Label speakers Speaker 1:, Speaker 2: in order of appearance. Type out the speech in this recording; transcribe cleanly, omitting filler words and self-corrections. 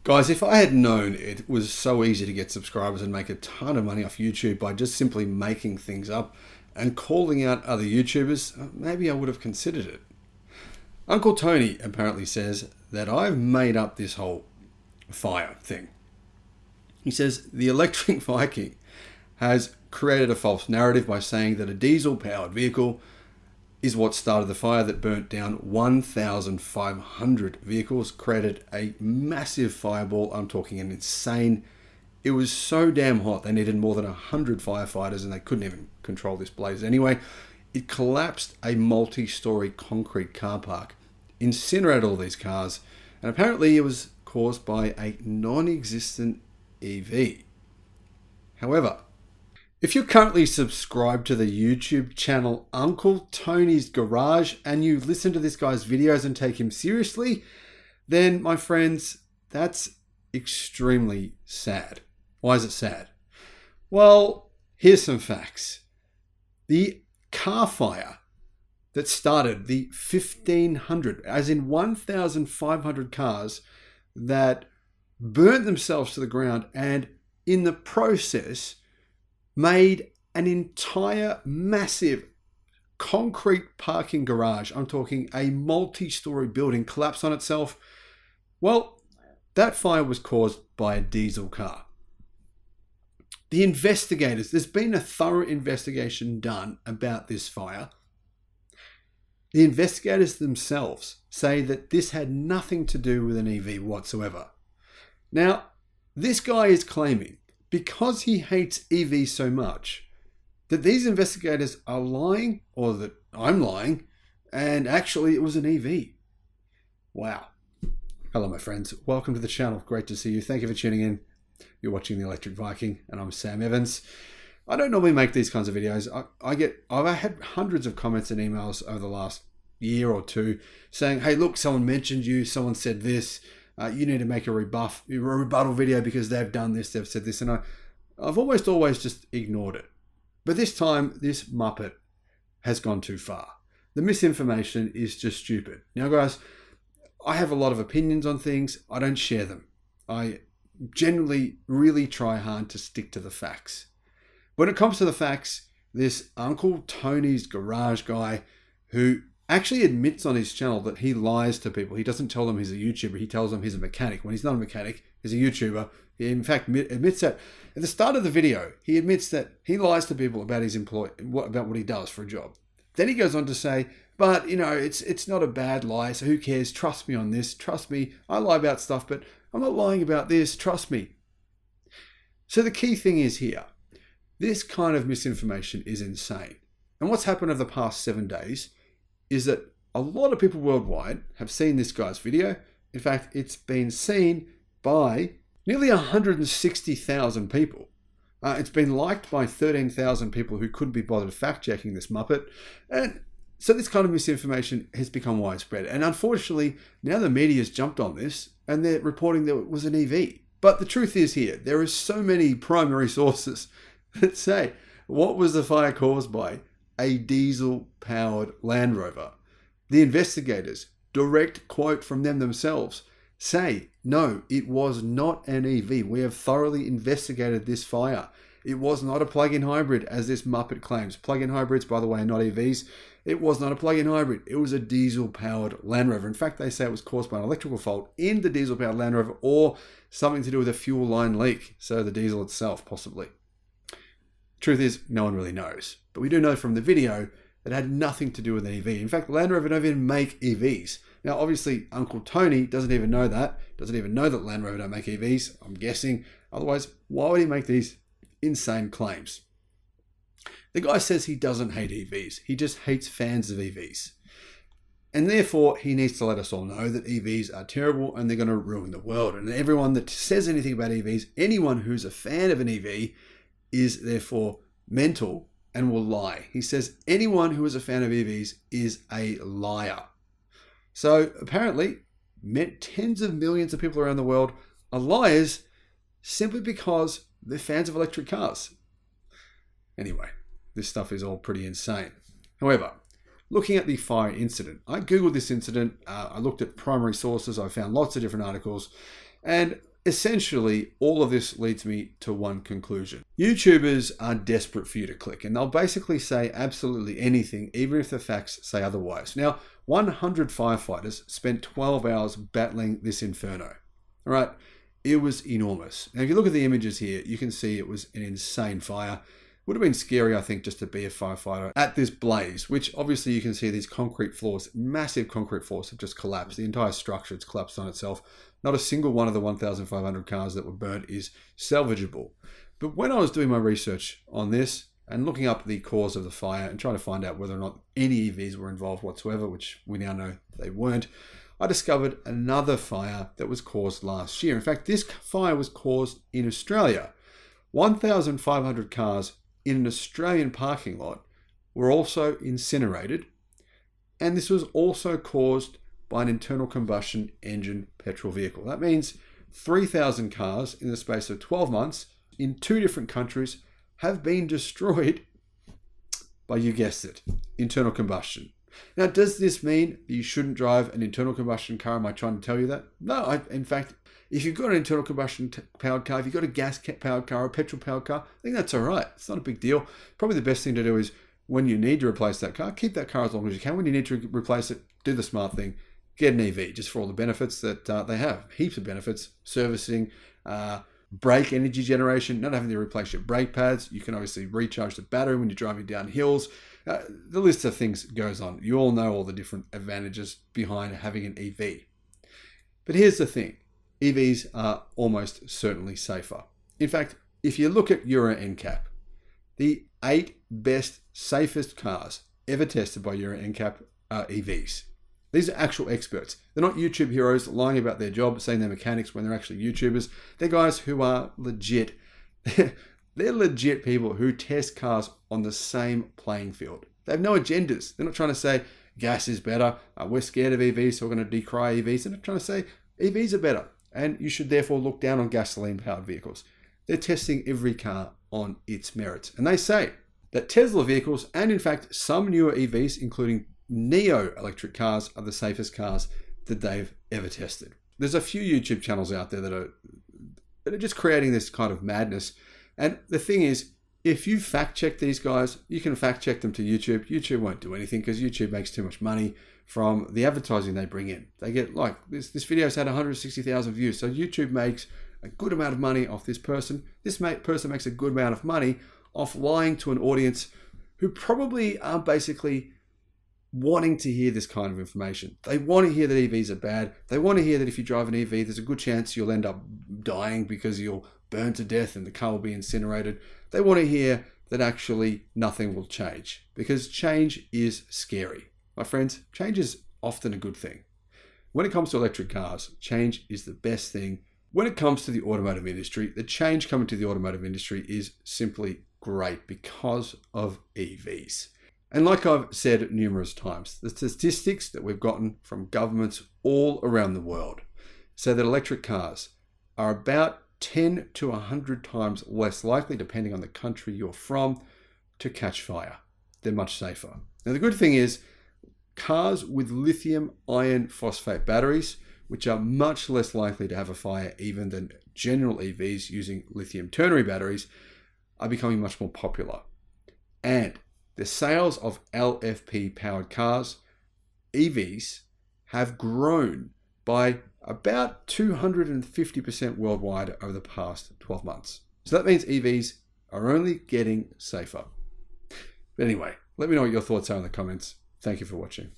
Speaker 1: Guys, if I had known it was so easy to get subscribers and make a ton of money off YouTube by just simply making things up and calling out other YouTubers, maybe I would have considered it. Uncle Tony apparently says that I've made up this whole fire thing. He says the Electric Viking has created a false narrative by saying that a diesel-powered vehicle is what started the fire that burnt down 1,500 vehicles, created a massive fireball. I'm talking an insane. It was so damn hot they needed more than 100 firefighters and they couldn't even control this blaze. Anyway, it collapsed a multi-story concrete car park, incinerated all these cars, and apparently it was caused by a non-existent EV. However, if you're currently subscribed to the YouTube channel Uncle Tony's Garage and you listen to this guy's videos and take him seriously, then my friends, that's extremely sad. Why is it sad? Well, here's some facts. The car fire that started the 1,500, as in 1,500 cars that burnt themselves to the ground and in the process made an entire massive concrete parking garage, I'm talking a multi-story building, collapse on itself. Well, that fire was caused by a diesel car. The investigators, there's been a thorough investigation done about this fire. The investigators themselves say that this had nothing to do with an EV whatsoever. Now, this guy is claiming, because he hates EVs so much, that these investigators are lying, or that I'm lying, and actually it was an EV. Wow. Hello, my friends. Welcome to the channel. Great to see you. Thank you for tuning in. You're watching the Electric Viking, and I'm Sam Evans. I don't normally make these kinds of videos. I've had hundreds of comments and emails over the last year or two saying, hey, look, someone mentioned you, someone said this. You need to make a rebuttal video because they've done this, they've said this. And I've almost always just ignored it. But this time, this Muppet has gone too far. The misinformation is just stupid. Now, guys, I have a lot of opinions on things. I don't share them. I generally really try hard to stick to the facts. When it comes to the facts, this Uncle Tony's Garage guy who actually admits on his channel that he lies to people. He doesn't tell them he's a YouTuber. He tells them he's a mechanic. When he's not a mechanic, he's a YouTuber. He, in fact, admits that at the start of the video, he admits that he lies to people about his about what he does for a job. Then he goes on to say, but, you know, it's not a bad lie, so who cares? Trust me on this. Trust me. I lie about stuff, but I'm not lying about this. Trust me. So the key thing is here, this kind of misinformation is insane. And what's happened over the past 7 days is that a lot of people worldwide have seen this guy's video. In fact, it's been seen by nearly 160,000 people. It's been liked by 13,000 people who couldn't be bothered fact-checking this Muppet. And so this kind of misinformation has become widespread. And unfortunately, now the media has jumped on this and they're reporting that it was an EV. But the truth is here, there are so many primary sources that say, what was the fire caused by? A diesel-powered Land Rover. The investigators, direct quote from them themselves, say, no, it was not an EV. We have thoroughly investigated this fire. It was not a plug-in hybrid, as this Muppet claims. Plug-in hybrids, by the way, are not EVs. It was not a plug-in hybrid. It was a diesel-powered Land Rover. In fact, they say it was caused by an electrical fault in the diesel-powered Land Rover or something to do with a fuel line leak. So the diesel itself, possibly. Truth is, no one really knows. But we do know from the video that it had nothing to do with an EV. In fact, Land Rover don't even make EVs. Now, obviously, Uncle Tony doesn't even know that. Doesn't even know that Land Rover don't make EVs, I'm guessing. Otherwise, why would he make these insane claims? The guy says he doesn't hate EVs. He just hates fans of EVs. And therefore, he needs to let us all know that EVs are terrible and they're going to ruin the world. And everyone that says anything about EVs, anyone who's a fan of an EV, is therefore mental and will lie. He says anyone who is a fan of EVs is a liar. So apparently, tens of millions of people around the world are liars simply because they're fans of electric cars. Anyway, this stuff is all pretty insane. However, looking at the fire incident, I Googled this incident, I looked at primary sources, I found lots of different articles, and Essentially, all of this leads me to one conclusion. YouTubers are desperate for you to click, and they'll basically say absolutely anything, even if the facts say otherwise. Now, 100 firefighters spent 12 hours battling this inferno. All right, it was enormous. Now, if you look at the images here, you can see it was an insane fire. Would have been scary, I think, just to be a firefighter at this blaze, which obviously you can see these concrete floors, massive concrete floors have just collapsed. The entire structure has collapsed on itself. Not a single one of the 1,500 cars that were burnt is salvageable. But when I was doing my research on this and looking up the cause of the fire and trying to find out whether or not any EVs were involved whatsoever, which we now know they weren't, I discovered another fire that was caused last year. In fact, this fire was caused in Australia. 1,500 cars in an Australian parking lot were also incinerated, and this was also caused by an internal combustion engine petrol vehicle. That means 3,000 cars in the space of 12 months in 2 different countries have been destroyed by, you guessed it, internal combustion. Now, does this mean that you shouldn't drive an internal combustion car? Am I trying to tell you that? No, in fact, if you've got an internal combustion powered car, if you've got a gas powered car or a petrol powered car, I think that's all right. It's not a big deal. Probably the best thing to do is when you need to replace that car, keep that car as long as you can. When you need to replace it, do the smart thing. Get an EV just for all the benefits that they have. Heaps of benefits, servicing, brake energy generation, not having to replace your brake pads. You can obviously recharge the battery when you're driving down hills. The list of things goes on. You all know all the different advantages behind having an EV. But here's the thing. EVs are almost certainly safer. In fact, if you look at Euro NCAP, the 8 best, safest cars ever tested by Euro NCAP are EVs. These are actual experts. They're not YouTube heroes lying about their job, saying they're mechanics when they're actually YouTubers. They're guys who are legit. They're legit people who test cars on the same playing field. They have no agendas. They're not trying to say gas is better. We're scared of EVs, so we're going to decry EVs. They're not trying to say EVs are better, and you should therefore look down on gasoline-powered vehicles. They're testing every car on its merits. And they say that Tesla vehicles, and in fact some newer EVs, including Neo electric cars, are the safest cars that they've ever tested. There's a few YouTube channels out there that are just creating this kind of madness. And the thing is, if you fact check these guys, you can fact check them to YouTube. YouTube won't do anything because YouTube makes too much money from the advertising they bring in. They get like, this video's had 160,000 views. So YouTube makes a good amount of money off this person. This person makes a good amount of money off lying to an audience who probably are basically wanting to hear this kind of information. They want to hear that EVs are bad. They want to hear that if you drive an EV, there's a good chance you'll end up dying because you'll burn to death and the car will be incinerated. They want to hear that actually nothing will change, because change is scary. My friends, change is often a good thing. When it comes to electric cars, change is the best thing. When it comes to the automotive industry, the change coming to the automotive industry is simply great because of EVs. And like I've said numerous times, the statistics that we've gotten from governments all around the world say that electric cars are about 10 to 100 times less likely, depending on the country you're from, to catch fire. They're much safer. Now, the good thing is, cars with lithium iron phosphate batteries, which are much less likely to have a fire even than general EVs using lithium ternary batteries, are becoming much more popular. And the sales of LFP powered cars, EVs, have grown by about 250% worldwide over the past 12 months. So that means EVs are only getting safer. But anyway, let me know what your thoughts are in the comments. Thank you for watching.